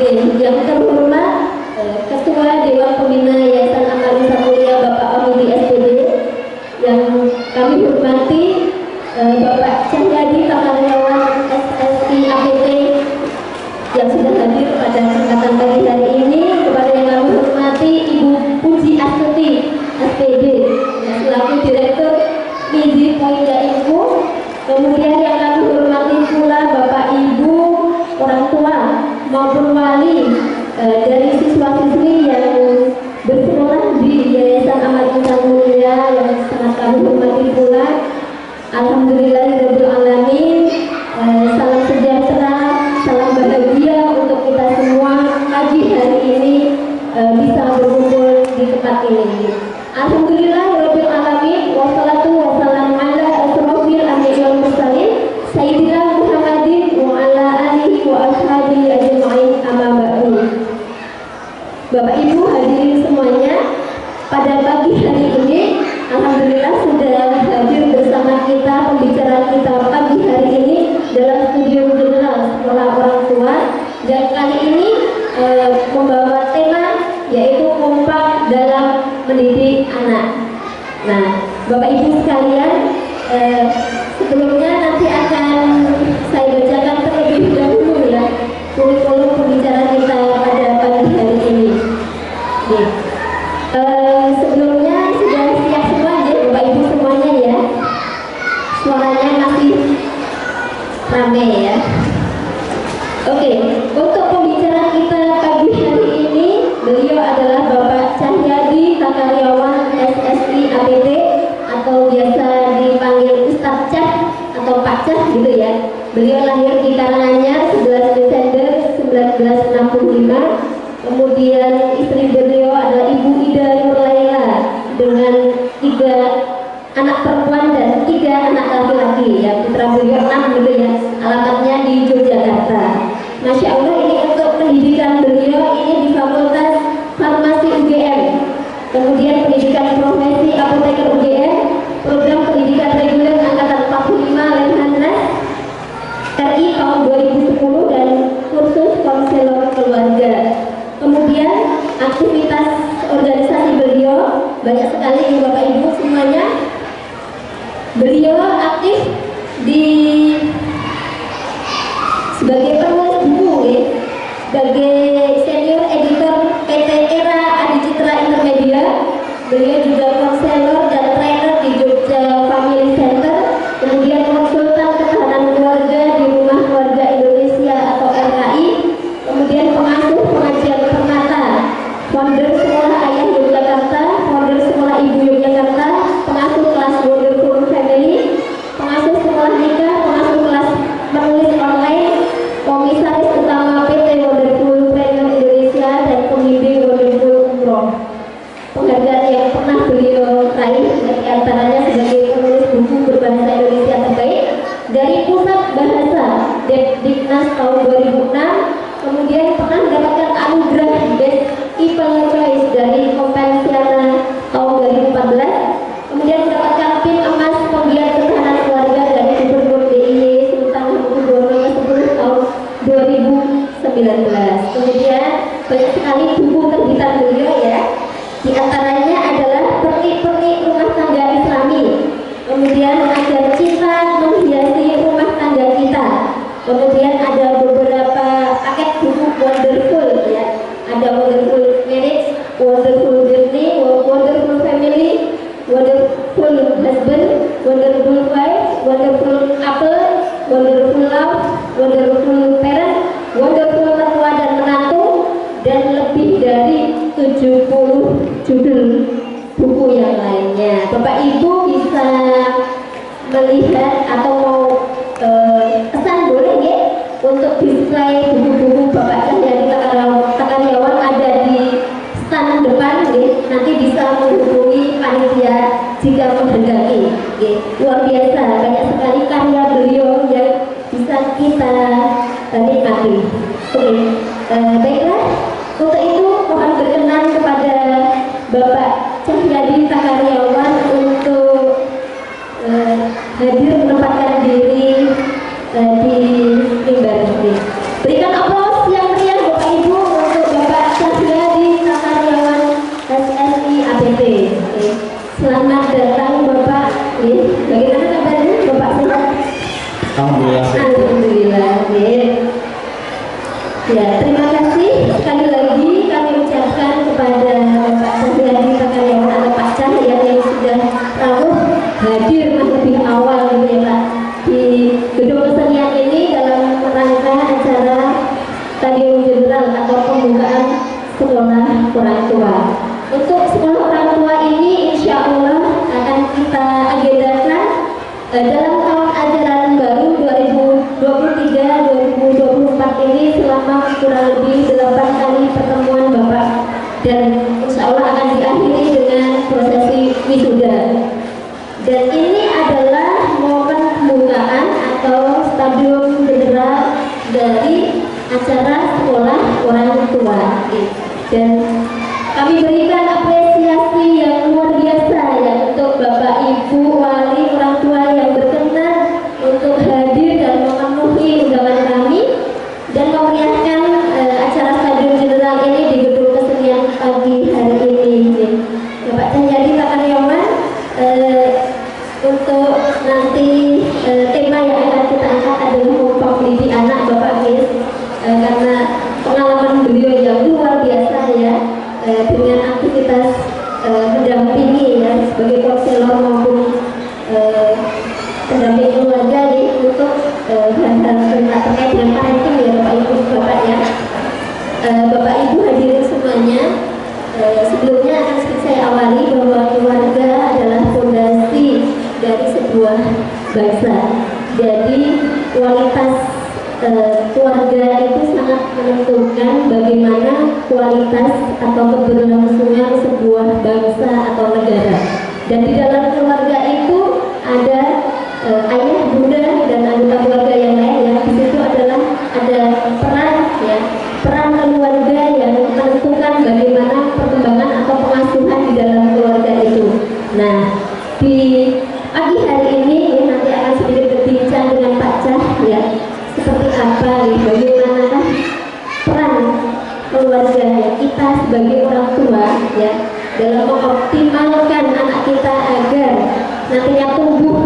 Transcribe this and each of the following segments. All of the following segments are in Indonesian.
Yang terhormat Ketua Dewan Pembina Yayasan Amal Insya Mulia Bapak Omidi SPD, yang kami hormati Bapak Cahyadi Takaryawan SSI APT yang sudah hadir pada kesempatan pagi hari ini, kepada yang kami hormati Ibu Puji Astuti SPD selaku Direktur Gizi Poinda Info, kemudian yang kami hormati pula Bapak Ibu orang tua maupun wali dari siswa-siswi yang bersekolah di Yayasan Amal Insya Mulia yang sangat kami hormati pula. Alhamdulillahirabbil alamin. Salam sejahtera, salam bahagia untuk kita semua pagi hari ini bisa berkumpul di tempat ini. Alhamdulillahirabbil alamin. Wassalatu wassalamu ala asrofil anbiya'i wal mursalin sayyidina Muhammadin wa ala alihi wa ashabihi ajma'in, amma ba'du. Bapak Ibu hadirin semuanya, pada pagi hari ini alhamdulillah sudah hadir bersama kita pembicara kita pagi hari ini dalam studio general Sekolah Orang Tua, dan kali ini membawa tema yaitu kompak dalam mendidik anak. Nah, Bapak Ibu sekalian, sebelumnya nanti akan saya bacakan terlebih dahulu ya kurikulum pembicara kita pada pagi hari ini. Sebelumnya sudah siap semua ya Bapak Ibu semuanya ya, suaranya masih rame ya. Oke, untuk pembicara kita pagi hari ini, beliau adalah Bapak Cahyadi Takaryawan SSI APT atau biasa dipanggil Ustadz Cah atau Pak Cah gitu ya. Beliau lahir di Karanganyar 11 Desember 1965. Kemudian istri beliau adalah Ibu Ida Nurlaila dengan 3 anak perempuan dan 3 anak laki-laki ya. Putra beliau 6 gitu ya. Alamatnya di Yogyakarta. Masya Allah, ini untuk pendidikan beliau ini di Fakultas Farmasi UGM. Kemudian pendidikan profesi apoteker UGM, program pendidikan reguler angkatan 45 Lemhanas RI tahun 2010 dan kursus konselor keluarga. Kemudian aktivitas organisasi beliau banyak sekali ya Bapak Ibu semuanya. Beliau aktif di sebagai penulis buku ya, sebagai senior editor PT Era Adicitra Intermedia. Beliau juga konselor dan trainer di Jogja Family Center, kemudian konsultan ketahanan keluarga di Rumah Keluarga Indonesia atau RKI, kemudian pengasuh pengajian Permata, founder Sekolah Ayah Yogyakarta, founder Sekolah Ibu Yogyakarta, pengasuh kelas Wonderful Family, pengasuh sekolah nikah, pengasuh kelas menulis online, komisaris utama PT Wonderful Trainer Indonesia, dan pembimbing Wonderful Umroh. Penghargaan yang pernah beliau raih diantaranya sebagai penulis buku berbahasa Indonesia terbaik dari Pusat Bahasa Diknas tahun 2006, kemudian pernah mendapatkan anugerah Best Evil Choice dari Kompensiana tahun 2014, kemudian mendapatkan pin emas penggiat ketahanan keluarga dari Gubernur DIY Sultan Hamengkubuwono ke-10 tahun 2019. Kemudian banyak sekali buku terbitan beliau ya. Di antaranya adalah Pernik-pernik Rumah Tangga Islami, kemudian ada Cinta Menghiasi Rumah Tangga Kita, kemudian ada beberapa paket buku Wonderful ya, ada Wonderful Marriage, Wonderful Journey, Wonderful Family, Wonderful Husband, Wonderful Wife, Wonderful Couple, Wonderful Love, Wonderful Parent, Wonderful Mertua dan Menantu, dan lebih dari 70 judul buku yang lainnya. Bapak Ibu bisa melihat atau mau pesan boleh ya untuk display buku-buku Bapak Cahyadi Takaryawan ada di stand depan ya. Nanti bisa menghubungi panitia jika menghendaki ya. Luar biasa, banyak sekali karya beliau yang bisa kita nikmati. Oke, baiklah. Untuk itu mohon berkenan kepada Bapak Cahyadi Takaryawan untuk hadir menempatkan diri di mimbar ini. Berikan aplaus yang meriah Bapak Ibu. sekolah orang tua. Untuk sekolah orang tua ini insya Allah akan kita agendakan dalam tahun ajaran baru 2023-2024 ini selama kurang lebih 8 kali pertemuan Bapak, dan insya Allah akan diakhiri dengan prosesi wisuda. Dan ini adalah momen pembukaan atau stadium general dari acara sekolah orang tua. Dan kami berikan apresiasi yang luar biasa ya untuk Bapak Ibu wali orang tua yang berkenan untuk hadir dan memenuhi undangan kami dan memeriahkan acara stadium general ini di Gedung Kesenian pagi hari ini. Bapak Cahyadi Pak Karyawan, untuk nanti tema yang akan kita angkat adalah memupuk pendidik anak Bapak Gis, karena pengalaman beliau yang luar biasa ya, dengan aktivitas mendampingi ya sebagai konselor maupun pendamping keluarga untuk hal-hal terkait dengan parenting ya Bapak Ibu Bapak ya. Bapak Ibu hadirin semuanya, sebelumnya akan saya awali bahwa keluarga adalah fondasi dari sebuah bangsa. Jadi kualitas keluarga itu sangat menentukan bagaimana kualitas atau keberlangsungan sebuah bangsa atau negara. Dan di dalam keluarga itu ada ayah, bunda, dan anggota keluarga yang lain. Yang di situ adalah ada peran ya, peran keluarga yang menentukan bagaimana perkembangan atau pengasuhan di dalam keluarga itu. Nah, di pagi hari ini nanti akan sedikit berbincang dengan Pak Cah ya, seperti apa nih, bagaimanakah peran keluarga ya, kita sebagai orang tua ya dalam mengoptimalkan anak kita agar nantinya tumbuh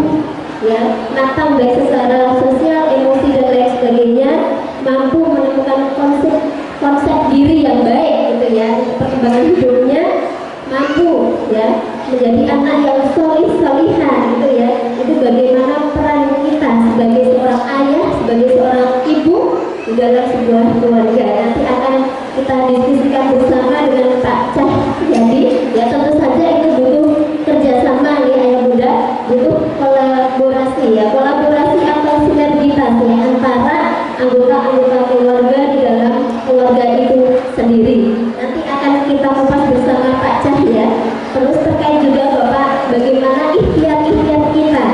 ya matang baik secara sosial, emosi dan lain sebagainya, mampu menemukan konsep diri yang baik gitu ya, perkembangan hidupnya, mampu ya menjadi anak yang solihah gitu ya. Itu bagaimana peran kita sebagai seorang ayah, sebagai seorang ibu di dalam sebuah keluarga. Nanti akan kita diskusikan bersama dengan Pak Cah. Jadi ya tentu saja itu butuh kerjasama nih ayah bunda, butuh kolaborasi ya, kolaborasi atau sinergitas ya antara anggota-anggota keluarga di dalam keluarga itu sendiri. Nanti akan kita kupas bersama Pak Cah ya. Terus terkait juga Bapak, bagaimana ikhtiar-ikhtiar kita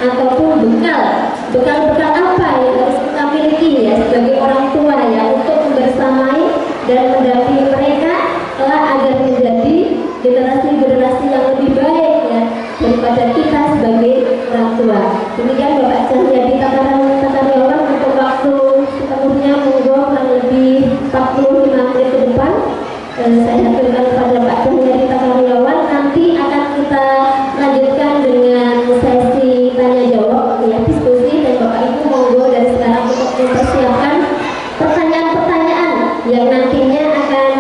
ataupun bekal apa yang harus kita miliki ya sebagai orang tua ya untuk membersamai dan mendampingi mereka agar menjadi generasi-generasi yang lebih baik ya daripada kita sebagai orang tua. Demikian Bapak Cahyadi Takaryawan, untuk waktu sepenuhnya monggo kurang lebih 45 menit ke depan saya haturkan kepada Pak Cahyadi Takaryawan. Nanti akan kita lanjutkan dengan sesi tanya jawab ya, diskusi, dan Bapak Ibu monggo dari sekarang untuk mempersiapkan pertanyaan-pertanyaan yang nantinya akan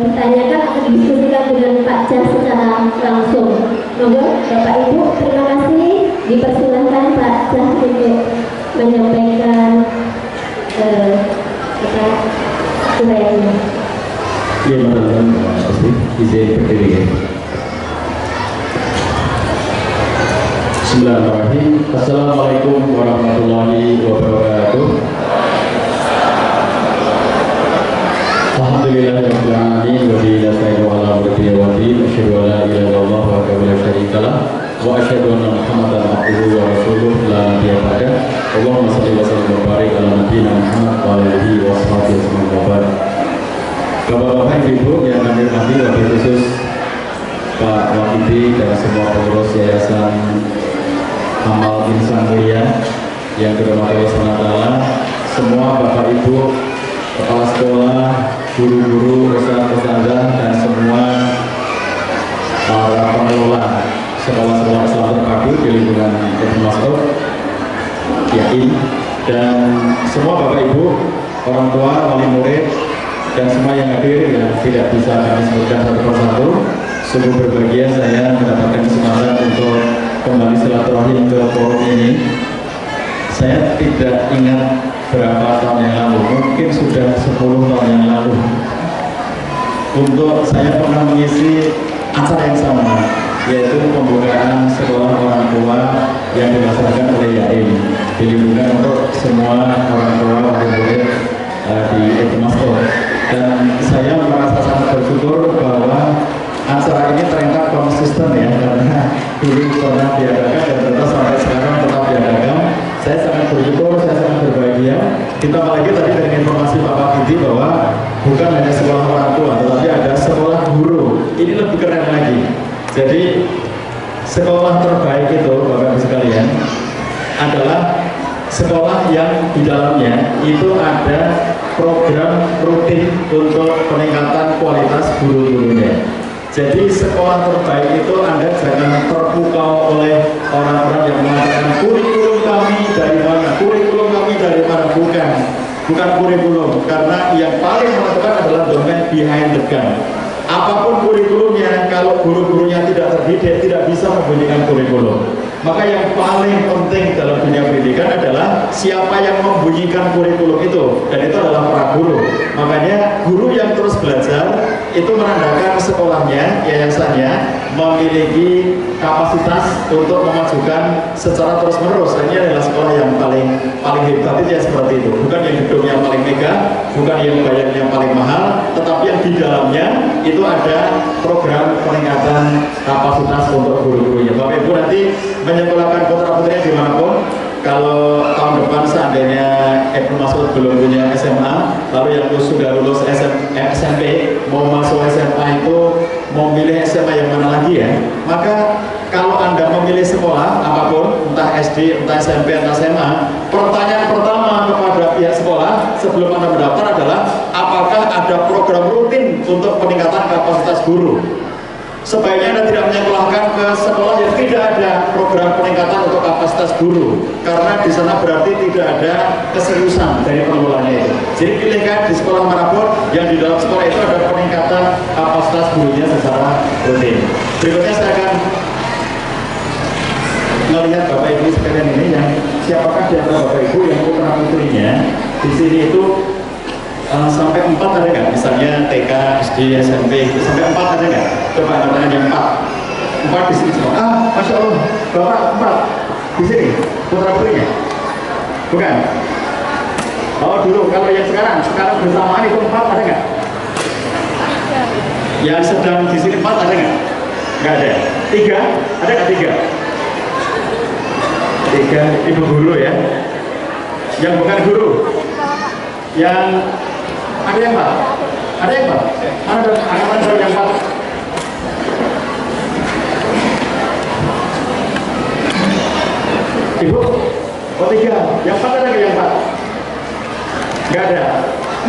ditanyakan atau didiskusikan dengan Pak Cah secara langsung. Monggo Bapak Ibu, terima kasih, dipersilahkan Pak Cah untuk menyampaikan uraiannya. Ya, teman-teman, izin berdiri ya. Bismillahirrahmanirrahim. Assalamualaikum warahmatullahi wabarakatuh. Alhamdulillahirabbil alamin wa bihi nasta'inu ala umuri wa din. Asyhadu an la ilaha illallah wa la syarika lah wa asyhadu anna Muhammadan abduhu wa rasuluh la nabiyya ba'da. Allahumma shalli wa sallim wa barik ala nabiyyina Muhammad wa alihi wa sahbihi wa barik. Bapak-bapak, ibu yang kami hormati, wabil khusus Pak Wakidi dan semua pengurus Yayasan Amal Insan Mulia yang dirahmati Allah SWT, semua Bapak Ibu, kepala sekolah, guru-guru, ustadz-ustadzah, dan semua para pengelola sekolah-sekolah Islam terpadu di lingkungan Ibnu Mas'ud, yakin, dan semua Bapak Ibu, orang tua, wali murid, dan semua yang hadir yang tidak bisa kami sebutkan satu persatu. Sungguh berbahagia saya mendapatkan kesempatan untuk kembali silaturahim ke forum ini. Saya tidak ingat berapa tahun yang lalu, mungkin sudah 10 tahun yang lalu. untuk saya pernah mengisi acara yang sama, yaitu pembukaan sekolah orang tua yang dilaksanakan oleh YAIM, diliburkan untuk semua orang tua murid di Ekmastor. Dan saya merasa sangat bersyukur bahwa acara ini ternyata konsisten ya, karena dulu pernah diadakan dan ternyata sampai sekarang tetap diadakan. Saya sangat bersyukur, saya sangat berbahagia. Ditambah lagi tadi dengan informasi Bapak Giti bahwa bukan hanya sekolah orang tua, tetapi ada sekolah guru. Ini lebih keren lagi. Jadi sekolah terbaik itu, Bapak Ibu sekalian, adalah sekolah yang di dalamnya itu ada program rutin untuk peningkatan kualitas guru-gurunya. Jadi sekolah terbaik itu Anda jangan terpukau oleh orang-orang yang mengatakan kurikulum kami dari mana, kurikulum kami dari mana. Bukan kurikulum, karena yang paling menentukan adalah domain behind the gun. Apapun kurikulumnya, kalau guru-gurunya tidak terdidik, tidak bisa membunyikan kurikulum. Maka yang paling penting dalam dunia pendidikan adalah siapa yang membunyikan kurikulum itu, dan itu adalah para guru. Makanya guru yang terus belajar itu menandakan sekolahnya, yayasannya memiliki kapasitas untuk memajukan secara terus-menerus. Ini adalah sekolah yang paling hebat itu ya, seperti itu. Bukan yang gedungnya paling megah, bukan yang bayarnya paling mahal, tetapi yang di dalamnya itu ada program peningkatan kapasitas untuk guru-gurunya. Bapak Ibu nanti menyekolahkan putra-putrinya dimanapun. Kalau tahun depan seandainya Ibnu Mas'ud belum punya SMA, lalu yang sudah lulus SMP mau masuk SMA itu mau milih SMA yang mana lagi ya? Maka kalau Anda memilih sekolah apapun, entah SD, entah SMP, entah SMA, pertanyaan pertama kepada pihak sekolah sebelum Anda mendaftar adalah apakah ada program rutin untuk peningkatan kapasitas guru. Sebaiknya Anda tidak menyekolahkan ke sekolah yang tidak ada program peningkatan untuk kapasitas guru, karena di sana berarti tidak ada keseriusan dari pengelolanya itu. Jadi pilihkan di sekolah manapun yang di dalam sekolah itu ada peningkatan kapasitas gurunya secara rutin. Berikutnya saya akan melihat Bapak Ibu sekalian ini yang siapakah di antara Bapak Ibu yang putra putrinya di sini itu sampai 4 ada nggak? Misalnya TK, SD, SMP itu sampai 4 ada nggak? Coba angkat tangan yang 4 di sini semua. Masya Allah, Bapak 4 di sini putra putrinya? Bukan? Oh dulu, kalau yang sekarang bersamaan itu 4 ada nggak? Yang sedang di sini 4 ada nggak? Nggak ada. 3 ada nggak? 3 ibu guru ya. Yang bukan guru, yang ada yang 4? Ada yang 4? Ada angkatan yang 4? Ibu? Oh 3, yang 4 ada nggak yang 4? Nggak ada?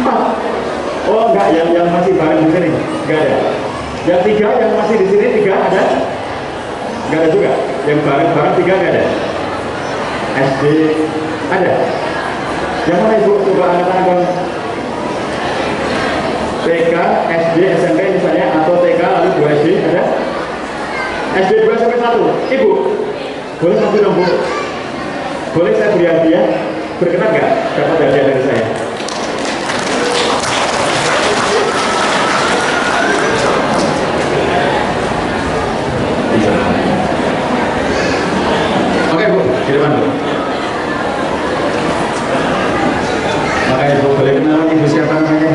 4? Oh enggak, yang masih bareng di sini? Nggak ada? Yang 3 yang masih di sini 3 ada? Nggak ada juga? Yang bareng-bareng 3 nggak ada? SD ada? Yang mana Ibu? Coba angkat tangan. TK, SD, SMP misalnya, atau TK lalu 2 SD ada? SD 2 sampai 1. Ibu, boleh satu dong Bu? Boleh saya beri hadiah? Berkenan nggak dapat hadiah dari saya? Oke Bu, di depan Bu. Maka Ibu boleh kenalan Ibu siapa namanya?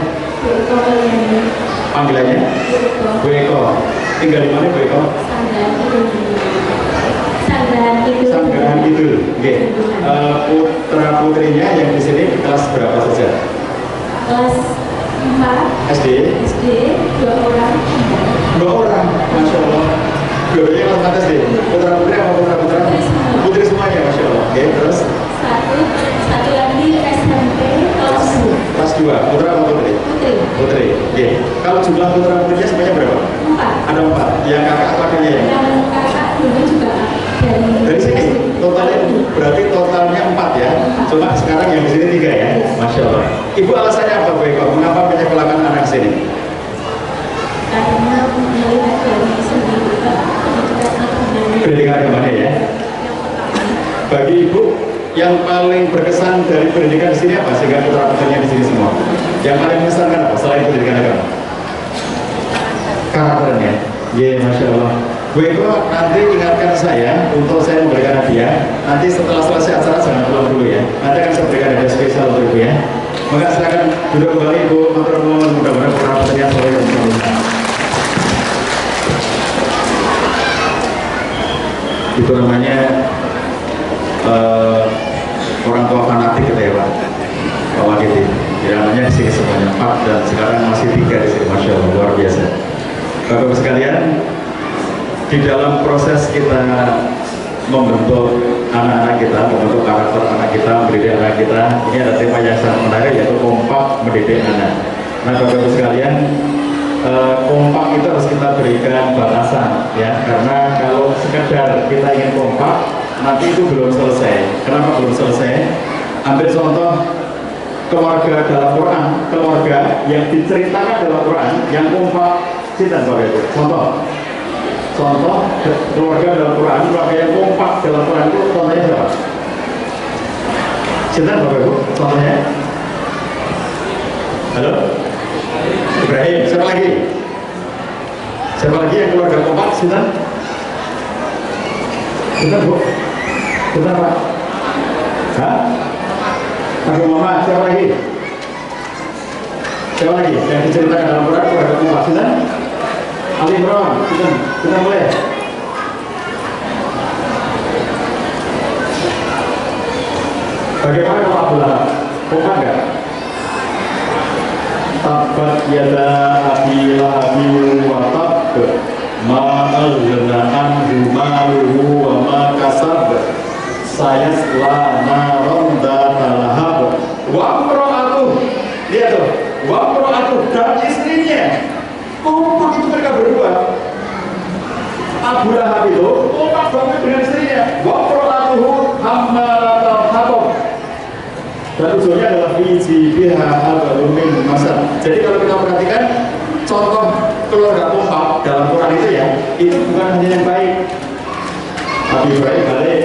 Panggilannya? Bu Eko. Tinggal di mana Bu Eko? Sanggahan Kidul. Oke. Putra putrinya yang di sini di kelas berapa saja? Kelas 4 SD. 2 orang. 2 orang, Masya Allah. Dua-duanya kelas 4 SD. Putra putri apa putra putra? Putri semuanya, Masya Allah. Oke, terus? Satu lagi SMP kelas 2. Putra apa putri? Putri. Oke. Kalau jumlah putra putrinya semuanya berapa? 4. Ada 4. Yang kakak apa adanya ya? Yang kakak dulu juga dari sini. Totalnya berarti totalnya 4 ya. Cuma sekarang yang di sini 3 ya. Masya Allah. Ibu alasannya apa Bu Eko? Mengapa menyekolahkan anak di sini? Karena melihat dari sendiri pendidikan agamanya ya. Bagi Ibu yang paling berkesan dari pendidikan di sini apa? Sehingga putra putrinya di sini semua. Yang paling mengesankan apa selain pendidikan agama? karakternya. Iya, Masya Allah. Bu Eko nanti ingatkan saya untuk saya memberikan hadiah. Nanti setelah selesai acara jangan pulang dulu ya. Nanti akan saya berikan hadiah spesial untuk Ibu ya. Maka silakan duduk kembali Ibu. Matur nuwun, mudah-mudahan program berjalan soleh dan sempurna. Itu namanya orang tua fanatik gitu ya Pak. Pak Wakiti. Ya, namanya di sini semuanya 4 dan sekarang masih 3 di sini. Masya Allah, luar biasa. Bapak-Bapak sekalian, di dalam proses kita membentuk anak-anak kita, membentuk karakter anak kita, mendidik anak kita, ini ada tema yang sangat menarik yaitu kompak mendidik anak. Nah, Bapak-Bapak sekalian, kompak itu harus kita berikan batasan ya, karena kalau sekedar kita ingin kompak nanti itu belum selesai. Kenapa belum selesai? Ambil contoh keluarga dalam Quran, keluarga yang diceritakan dalam Quran yang kompak. Cinta Bapak Ibu. Contoh keluarga dalam Quran, keluarga yang kompak dalam Quran itu contohnya siapa? Cinta Bapak Ibu. Contohnya? Halo? Ibrahim. Siapa lagi? Siapa lagi yang keluarga kompak? Cinta? Cinta Bu? Cinta Pak? Hah? Abu Muhammad. Siapa lagi? Siapa lagi yang diceritakan dalam Quran keluarga kompak? Cinta? Ali Imran, kita mulai. Bagaimana kalau Abdul Lahab? Kompak nggak? Tabat yada abi lahabin wa tab ma aghna anhu maluhu wa ma kasab sayasla naran dzata lahab wa imra'atuh. Lihat tuh, wa imra'atuh dan istrinya. Kompak itu mereka berdua. Abu Lahab itu kompak banget dengan istrinya. Wa imra'atuhu hammalatal hatab. Dan ujungnya adalah biji biha al-balumin masal. Jadi kalau kita perhatikan contoh keluarga kompak dalam Quran itu ya, itu bukan hanya yang baik. Nabi Ibrahim baik,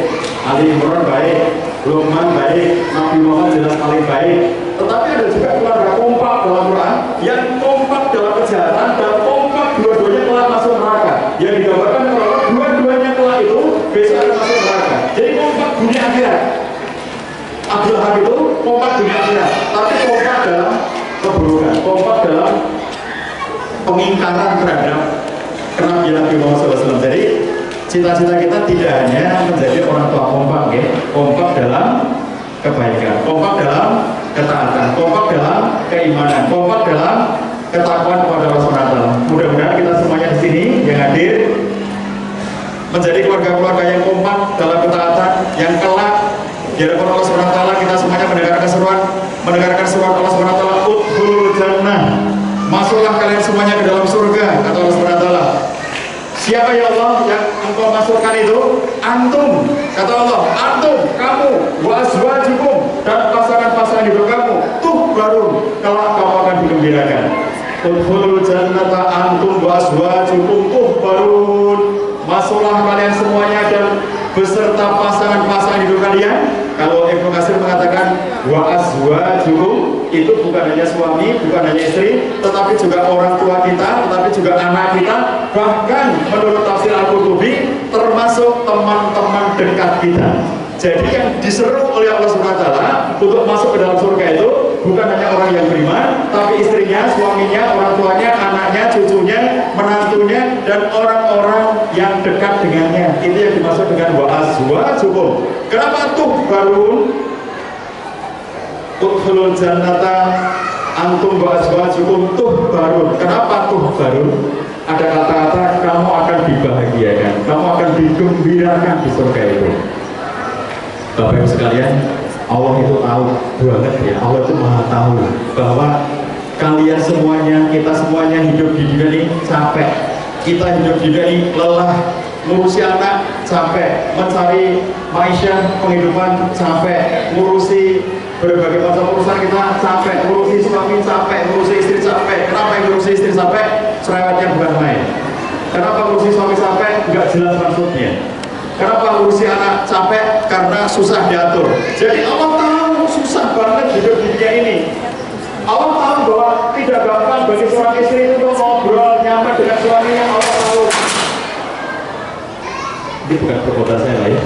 Ali Imran baik, Luqman baik, Nabi Muhammad jelas paling baik. Tetapi ada juga keluarga kompak dalam Quran yang kompak dalam kejahatan dan kompak dua-duanya telah masuk neraka. Yang digambarkan kalau dua-duanya telah itu besok akan masuk neraka. Jadi kompak dunia akhirat. Abdul Lahab itu kompak dunia akhirat, tapi kompak dalam keburukan, kompak dalam pengingkaran terhadap kenabian Nabi Muhammad SAW. Jadi cita-cita kita tidak hanya menjadi orang tua kompak, ya. Kompak dalam kebaikan, kompak dalam ketaatan, kompak dalam keimanan, kompak dalam ketakwaan kepada Allah SWT. Mudah-mudahan kita semuanya di sini yang hadir menjadi keluarga-keluarga yang kompak dalam ketaatan, yang kelak di hadapan Allah SWT. Kita semuanya mendengarkan seruan Allah SWT, udkhulul jannah, masuklah kalian semuanya ke dalam surga, kata Allah SWT. Siapa ya Allah yang engkau masukkan itu? Antum, kata Allah, antum, kamu, wa azwajukum, dan pasangan-pasangan hidup kamu, tuh baru kalau kamu akan digembirakan. Udkhulul jannata antum wa azwajukum tuh baru, masuklah kalian semuanya dan beserta pasangan-pasangan hidup kalian. Kalau Ibnu Katsir mengatakan wa azwajukum, itu bukan hanya suami, bukan hanya istri, tetapi juga orang tua kita, tetapi juga anak kita, bahkan menurut tafsir Al-Qurtubi termasuk teman-teman dekat kita. Jadi yang diseru oleh Allah SWT untuk masuk ke dalam surga itu bukan hanya orang yang beriman, tapi istrinya, suaminya, orang tuanya, anaknya, cucunya, menantunya, dan orang-orang yang dekat dengannya. Itu yang dimaksud dengan wa azwajukum. Kenapa tuh baru? Udkhulul jannata antum wa azwajukum tuh baru. Kenapa tuh baru? Ada kata-kata kamu akan dibahagiakan, kamu akan digembirakan di surga itu. Bapak Ibu sekalian, Allah itu tahu banget ya, Allah itu maha tahu bahwa kalian semuanya, kita semuanya hidup di dunia ini capek. Kita hidup di dunia ini lelah, ngurusi anak capek, mencari maisha penghidupan capek, ngurusi berbagai macam urusan kita capek, ngurusi suami capek, ngurusi istri capek. Kenapa yang ngurusi istri capek? Cerewetnya bukan main. Kenapa ngurusi suami capek? Nggak jelas maksudnya. Kenapa ngurusi anak capek? Karena susah diatur. Jadi Allah tahu susah banget hidup di dunia ini. Allah tahu bahwa tidak gampang bagi seorang istri itu ngobrol, nyaman dengan suaminya, Allah tahu. Ini bukan perbuatan saya lah ya.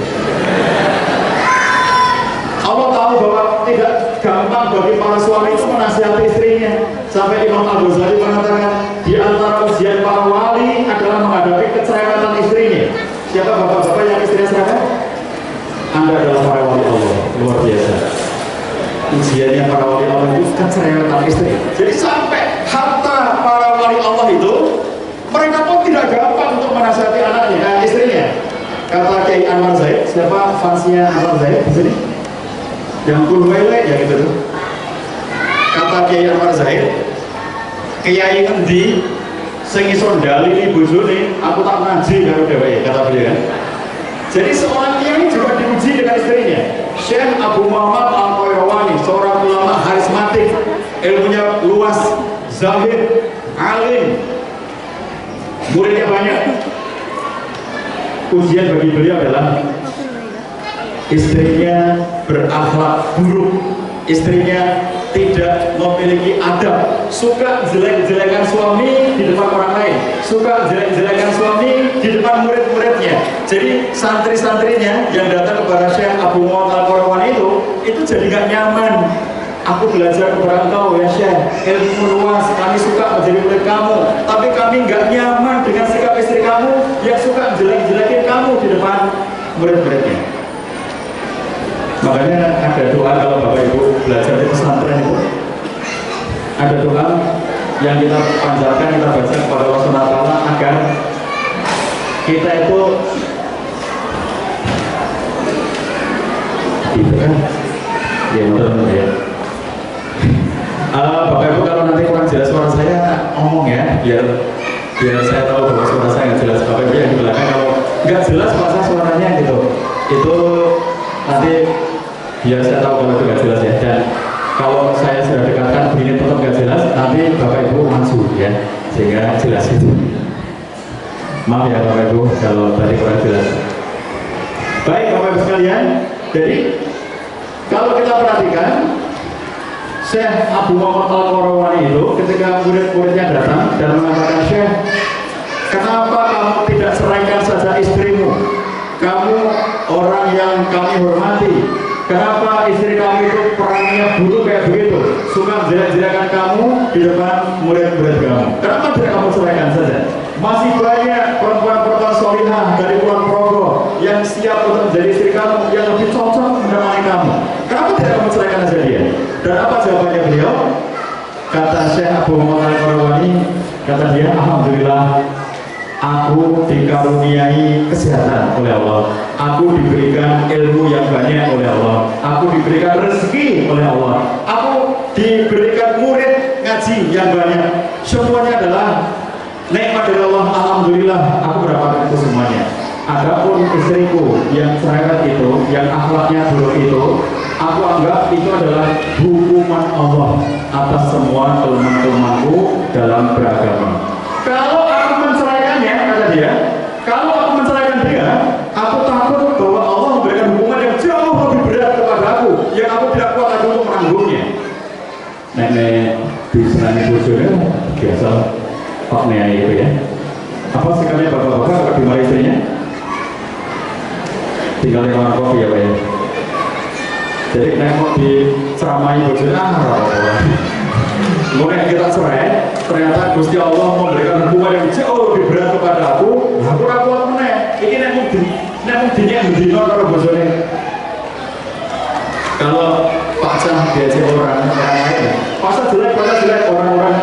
Allah tahu bahwa tidak gampang bagi para suami itu menasihati istrinya. Sampai Imam Al-Ghazali mengatakan di antara ujian para wali adalah menghadapi kecerewatan istrinya. Siapa bapak-bapak yang istrinya cerewet? Anda adalah para wali Allah, luar biasa. Ujiannya para wali Allah itu kecerewatan istri. Jadi sampai harta para wali Allah itu mereka pun tidak gampang untuk menasihati anaknya, istrinya. Kata Kiai Anwar Zaid, siapa fansnya Anwar Zaid di sini? Yang kulwele ya gitu tuh. Kata Kiai Anwar Zaid, Kiai endi sing iso ndalini bojone, aku tak ngaji karo dheweke, kata beliau kan. Jadi seorang kiai juga diuji dengan istrinya. Syekh Abu Muhammad Al-Qayrawani, seorang ulama karismatik, ilmunya luas, zahid, alim, muridnya banyak. Ujian bagi beliau adalah istrinya berakhlak buruk, istrinya tidak memiliki adab, suka jelek-jelekan suami di depan orang lain, suka jelek-jelekan suami di depan murid-muridnya. Jadi santri-santrinya yang datang kepada Syekh Abu Muhammad Al-Qayrawani itu jadi gak nyaman. Aku belajar kepada engkau ya Syekh, ilmu luas, kami suka menjadi murid kamu, tapi kami gak nyaman dengan sikap istri kamu yang suka jelek-jelekin kamu di depan murid-muridnya. Makanya ada doa kalau Bapak Ibu belajar di pesantren itu, ada doa yang kita panjatkan, kita baca kepada Allah SWT agar kita itu gitu kan ya betul ya. Bapak Ibu kalau nanti kurang jelas suara saya ngomong ya, biar saya tahu bahwa suara saya nggak jelas. Bapak Ibu yang di belakang kalau nggak jelas masa suaranya gitu, itu nanti biar saya tahu kalau itu nggak jelas ya. Dan kalau saya sudah dekatkan begini tetap nggak jelas, nanti Bapak Ibu langsung ya, sehingga jelas itu. Maaf ya Bapak Ibu kalau tadi kurang jelas. Baik Bapak Ibu sekalian, jadi kalau kita perhatikan Syekh Abu Muhammad Al-Qayrawani itu ketika murid-muridnya datang dan mengatakan, Syekh, kenapa kamu tidak ceraikan saja istrimu? Kamu orang yang kami hormati. Kenapa istri kamu itu perangnya buruk kayak begitu? Suka jelek-jelekan kamu di depan murid-murid kamu. Kenapa tidak kamu ceraikan saja? Masih banyak perempuan-perempuan solihah dari Kulon Progo yang siap untuk menjadi istri kamu, yang lebih cocok menemani kamu. Kenapa tidak kamu ceraikan saja dia? Dan apa jawabannya beliau? Kata Syekh Abu Muhammad Al-Qayrawani, kata dia, alhamdulillah, aku dikaruniai kesehatan oleh Allah, aku diberikan ilmu yang banyak oleh Allah, aku diberikan rezeki oleh Allah, aku diberikan murid ngaji yang banyak. Semuanya adalah nikmat dari Allah. Alhamdulillah, aku mendapatkan itu semuanya. Adapun istriku yang cerewet itu, yang akhlaknya buruk itu, aku anggap itu adalah hukuman Allah atas semua kelemahan-kelemahanku dalam beragama. Kalau aku menceraikannya, kata dia, kalau aku menceraikan dia, aku takut bahwa Allah memberikan hukuman yang jauh lebih berat kepada aku, yang aku tidak kuat lagi untuk menanggungnya. Nenek di senani bojone biasa Pak Nea itu ya. Apa sekalian bapak-bapak di rumah istrinya? Tinggal di kamar kopi ya Pak ya. Jadi nengok di ceramai bojone mulai kita cerai, ternyata Gusti Allah memberikan hukuman yang jauh lebih berat kepada aku. Aku kuat meneh. Iki nek mung dino karo bojone. Kalau Pak Cah diajak orang lain, masa jelek orang-orang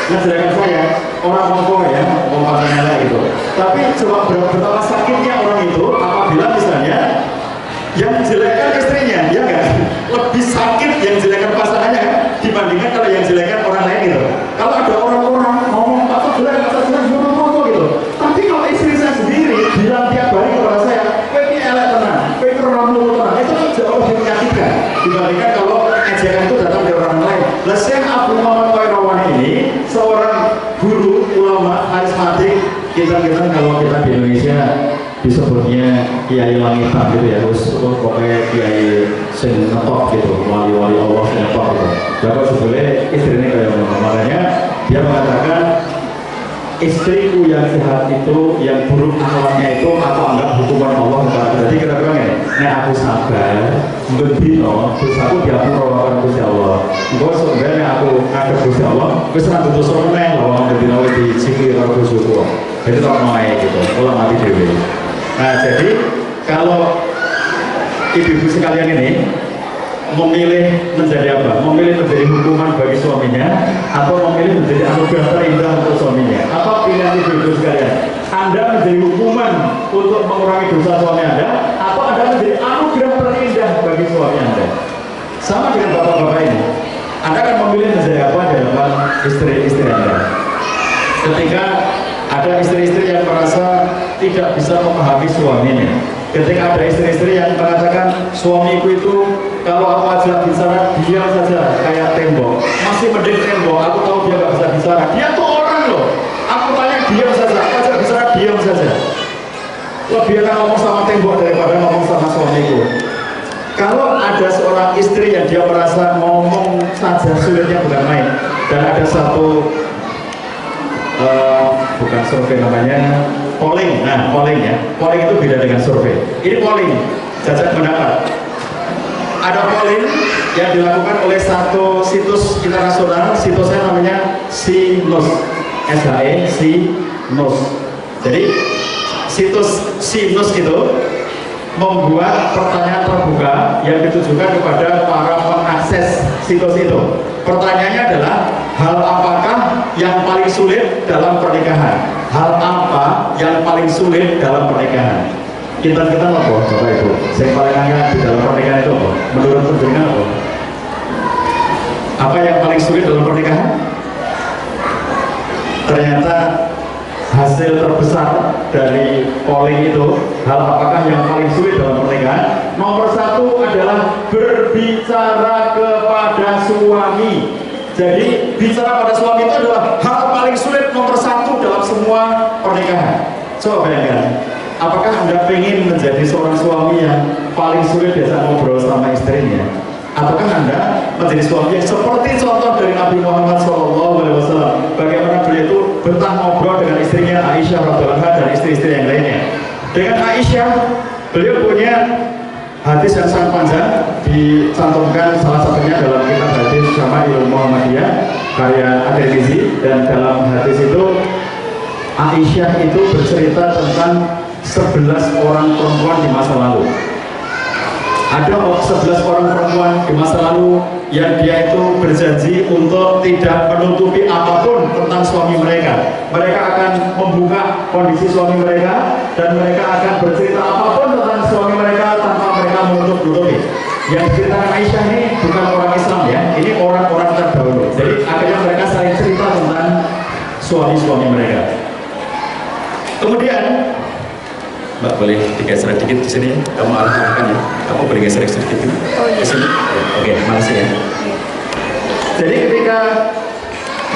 ngejelekan saya, orang ngomong ya, ngomong pasangan lain gitu. Tapi coba betapa sakitnya orang itu apabila misalnya yang jelekan istrinya, ya enggak? Lebih sakit yang jelekan pasangannya kan dibandingkan kalau yang jelekan orang lain gitu. Kalau ada orang-orang ngomong apa jelek gitu. Tapi kalau istri saya sendiri bilang tiap hari kepada saya, kowe iki elek tenan, kowe iki ora mulu tenan, itu jauh lebih menyakitkan dibandingkan kalau ejekan itu datang dari orang lain. Lah Syekh Abu Muhammad Al-Qayrawani ini seorang guru ulama karismatik. Kita kalau kita di Indonesia disebutnya kiai langitan gitu ya, terus pokoknya kiai sing ngetop gitu, wali-wali Allah sing ngetop gitu. Jadi sebetulnya istrinya kayak makanya dia mengatakan istriku yang jahat itu, yang buruk akhlaknya itu, aku anggap hukuman Allah. Jadi kira-kira ini, aku sabar, bendino, dosaku diampuni karo Gusti Allah. Engko sebenarnya aku ngadep Gusti Allah, wis ora butuh meneh lho, bendino wis disikir karo dosaku. Jadi tak mau gitu, ulang mati dewe. Nah jadi kalau ibu-ibu sekalian ini memilih menjadi apa? Memilih menjadi hukuman bagi suaminya atau memilih menjadi anugerah terindah untuk suaminya? Apa pilihan ibu-ibu sekalian? Anda menjadi hukuman untuk mengurangi dosa suami Anda atau Anda menjadi anugerah terindah bagi suami Anda? Sama dengan bapak-bapak ini, Anda akan memilih menjadi apa di hadapan istri-istri Anda? Ketika ada istri-istri yang merasa tidak bisa memahami suaminya, ketika ada istri-istri yang mengatakan suamiku itu kalau aku ajak bicara diam saja kayak tembok, masih mending tembok, aku tahu dia gak bisa bicara, dia tuh orang loh, aku tanya diam saja, aku ajak bicara diam saja, lebih akan ngomong sama tembok daripada ngomong sama suamiku. Kalau ada seorang istri yang dia merasa ngomong saja sulitnya bukan main, dan ada satu bukan survei namanya polling. Nah polling ya, polling itu beda dengan survei. Ini polling, jajak pendapat. Ada polling yang dilakukan oleh satu situs internasional, situsnya namanya Sinus, SHE Sinus. Jadi situs Sinus itu membuat pertanyaan terbuka yang ditujukan kepada para pengakses situs itu. Pertanyaannya adalah, hal apakah yang paling sulit dalam pernikahan? Hal apa yang paling sulit dalam pernikahan? Kita apa, Bapak Ibu? Yang paling angkat di dalam pernikahan itu apa? Menurut penjenengan apa? Apa yang paling sulit dalam pernikahan? Ternyata hasil terbesar dari polling itu, hal apakah yang paling sulit dalam pernikahan? Nomor satu adalah berbicara kepada suami. Jadi bicara pada suami itu adalah hal paling sulit nomor satu dalam semua pernikahan. Coba bayangkan, apakah Anda ingin menjadi seorang suami yang paling sulit diajak ngobrol sama istrinya? Ataukah Anda menjadi suami yang seperti contoh dari Nabi Muhammad SAW, bagaimana beliau itu betah ngobrol dengan istrinya Aisyah radhiyallahu anha dan istri-istri yang lainnya. Dengan Aisyah, beliau punya hadis yang sangat panjang, dicantumkan salah satunya dalam kitab hadis Syama'il Muhammadiyah karya At-Tirmizi, dan dalam hadis itu Aisyah itu bercerita tentang 11 orang perempuan di masa lalu. Ada 11 orang perempuan di masa lalu yang dia itu berjanji untuk tidak menutupi apapun tentang suami mereka. Mereka akan membuka kondisi suami mereka dan mereka akan bercerita apapun tentang suami mereka tanpa mereka menutup-nutupi. Yang diceritakan Aisyah ini bukan orang Islam ya, ini orang-orang terdahulu. Jadi akhirnya mereka saling cerita tentang suami-suami mereka. Kemudian Mbak boleh digeser sedikit di sini ya, kamu arahkan ya, kamu boleh geser sedikit di sini. Oke, makasih ya. Jadi ketika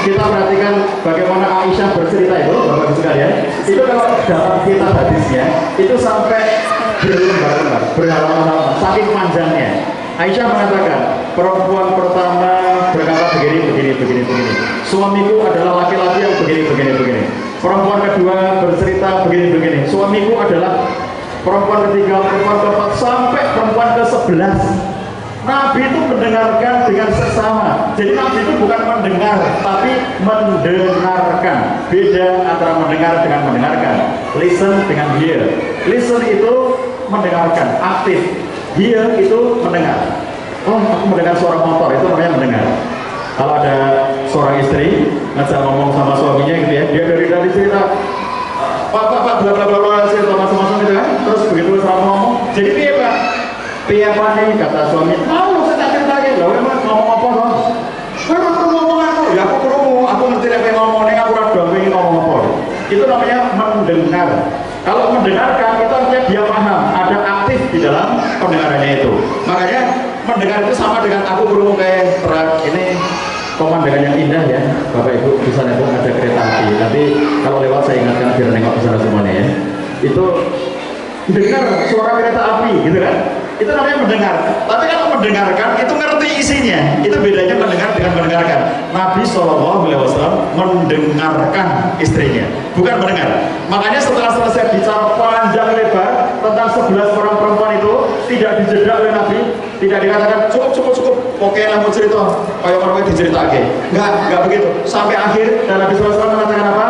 kita perhatikan bagaimana Aisyah bercerita itu, Bapak Ibu sekalian, itu kalau dalam kitab hadisnya itu sampai berlembar-lembar, berhalaman-halaman, saking panjangnya. Aisyah mengatakan, perempuan pertama berkata begini. Suamiku adalah laki-laki yang begini. Perempuan kedua bercerita begini. Suamiku adalah perempuan ketiga, perempuan keempat, sampai perempuan ke-11. Nabi itu mendengarkan dengan seksama. Jadi Nabi itu bukan mendengar, tapi mendengarkan. Beda antara mendengar dengan mendengarkan. Listen dengan hear. Listen itu mendengarkan, aktif. Hear itu mendengar. Oh, aku mendengar suara motor, itu namanya mendengar. Kalau ada seorang istri ngajak ngomong sama suaminya gitu ya, dia dari cerita pak bla bla bla cerita macam-macam gitu kan, terus begitu sama ngomong, jadi piye pak nih kata suami, mau saya tak ceritain, lah emang ngomong apa loh? Aku perlu ngomong aku, ya aku ngerti apa yang ngomong, aku rada pengen ngomong apa. Itu namanya mendengar. Kalau mendengarkan itu artinya dia paham, ada aktif di dalam pendengarannya itu. Makanya mendengar itu sama dengan aku perlu kayak ini pemandangan yang indah ya, Bapak Ibu. Di sana itu ada kereta api. Nanti kalau lewat saya ingatkan biar nengok ke sana semuanya ya. Itu dengar suara kereta api, gitu kan? Itu namanya mendengar. Tapi kalau mendengarkan itu ngerti isinya. Itu bedanya mendengar dengan mendengarkan. Nabi SAW mendengarkan istrinya, bukan mendengar. Makanya setelah selesai bicara panjang lebar tentang 11 orang perempuan itu, tidak dijeda oleh Nabi, tidak dikatakan cukup, oke lah mau cerita, kayak orang diceritakan. Enggak begitu. Sampai akhir dan Nabi SAW mengatakan apa?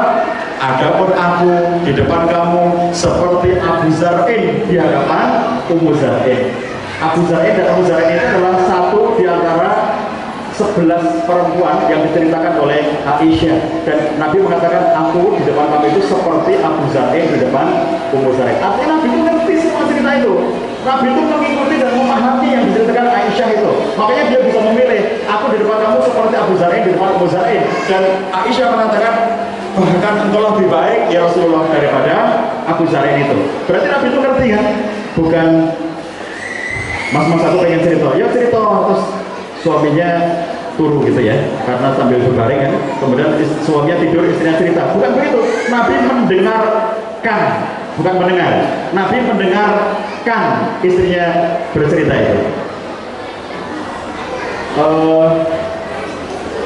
Adapun aku di depan kamu seperti Abu Zar'in di hadapan Ummu Zar'in. Abu Zar'in dan Ummu Zar'in itu adalah satu di antara 11 perempuan yang diceritakan oleh Aisyah, dan Nabi mengatakan aku di depan kamu itu seperti Abu Zar'in di depan Ummu Zar'in. Artinya Nabi itu ngerti semua cerita itu. Nabi itu mengikuti dan memahami yang diceritakan Aisyah itu. Makanya dia bisa memilih, aku di depan kamu seperti Abu Zar'in di depan Ummu Zar'in. Dan Aisyah mengatakan, bahkan engkau lebih baik ya Rasulullah daripada Abu Zar'in itu. Berarti Nabi itu ngerti kan? Bukan mas aku pengen cerita, ya cerita, terus suaminya turu gitu ya, karena sambil berbaring kan, kemudian suaminya tidur, istrinya cerita. Bukan begitu. Nabi mendengarkan, bukan mendengar. Nabi mendengarkan istrinya bercerita itu.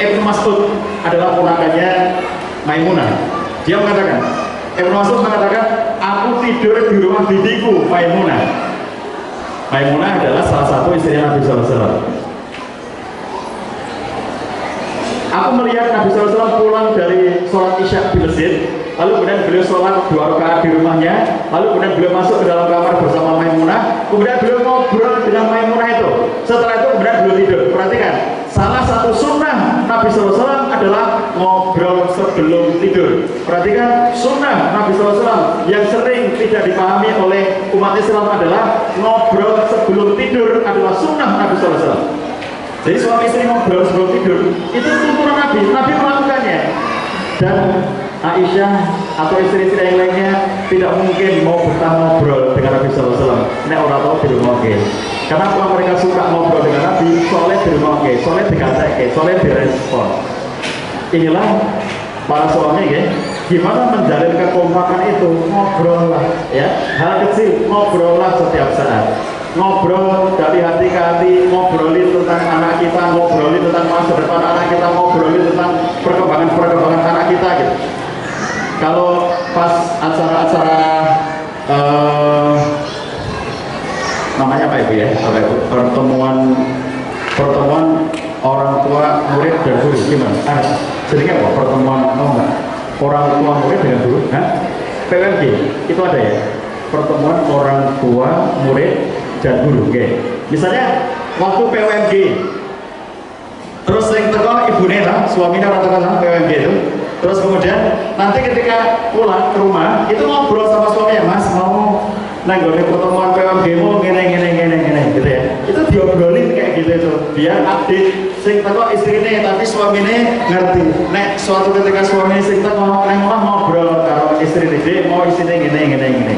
Ibnu Mas'ud adalah ponakannya Maimunah. Dia mengatakan, Ibnu Mas'ud mengatakan, aku tidur di rumah bibiku Maimunah. Maimunah adalah salah satu istrinya Nabi SAW. Aku melihat Nabi SAW pulang dari sholat Isya di masjid, lalu kemudian beliau sholat 2 rakaat di rumahnya, lalu kemudian beliau masuk ke dalam kamar bersama Maimunah, kemudian beliau ngobrol dengan Maimunah itu. Setelah itu kemudian beliau tidur. Perhatikan, salah satu sunnah Nabi SAW adalah ngobrol sebelum tidur. Perhatikan, sunnah Nabi SAW yang sering tidak dipahami oleh umat Islam adalah ngobrol sebelum tidur adalah sunnah Nabi SAW. Jadi suami istri ngobrol sebelum tidur itu tuntunan Nabi melakukannya. Dan Aisyah atau istri-istri yang lainnya tidak mungkin mau betah ngobrol dengan Nabi SAW. Nek orang tahu di rumah oke. Kenapa mereka suka ngobrol dengan Nabi? Soalnya di rumah oke, soalnya dikasih, soalnya direspon. Inilah para suami ya, gimana menjalin kekompakan itu, ngobrol lah ya, hal kecil ngobrol lah setiap saat. Ngobrol dari hati ke hati, ngobrolin tentang anak kita, ngobrolin tentang masa depan anak kita, ngobrolin tentang perkembangan anak kita gitu. Kalau pas acara-acara namanya apa Ibu ya? Pertemuan orang tua murid dan guru gimana? Sedikit apa? Pertemuan orang tua murid dengan guru? PWMG itu ada ya? Pertemuan orang tua murid dan guru, okay. Misalnya waktu PWMG, terus yang teko ibu Nena, suaminya orang teko PWMG itu, terus kemudian nanti ketika pulang ke rumah itu ngobrol sama suaminya, Mas mau nanggone pertemuan PWMG mu gini gitu ya. Itu diobrolin kayak gitu itu, biar update sing teko istrine tapi suamine ngerti. Nek suatu ketika suami sing teko nang omah ngobrol karo istrine, "Dek, mau isine gini."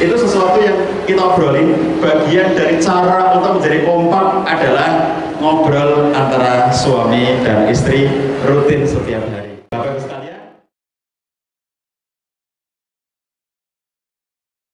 Itu sesuatu yang kita obrolin. Bagian dari cara untuk menjadi kompak adalah ngobrol antara suami dan istri rutin setiap hari.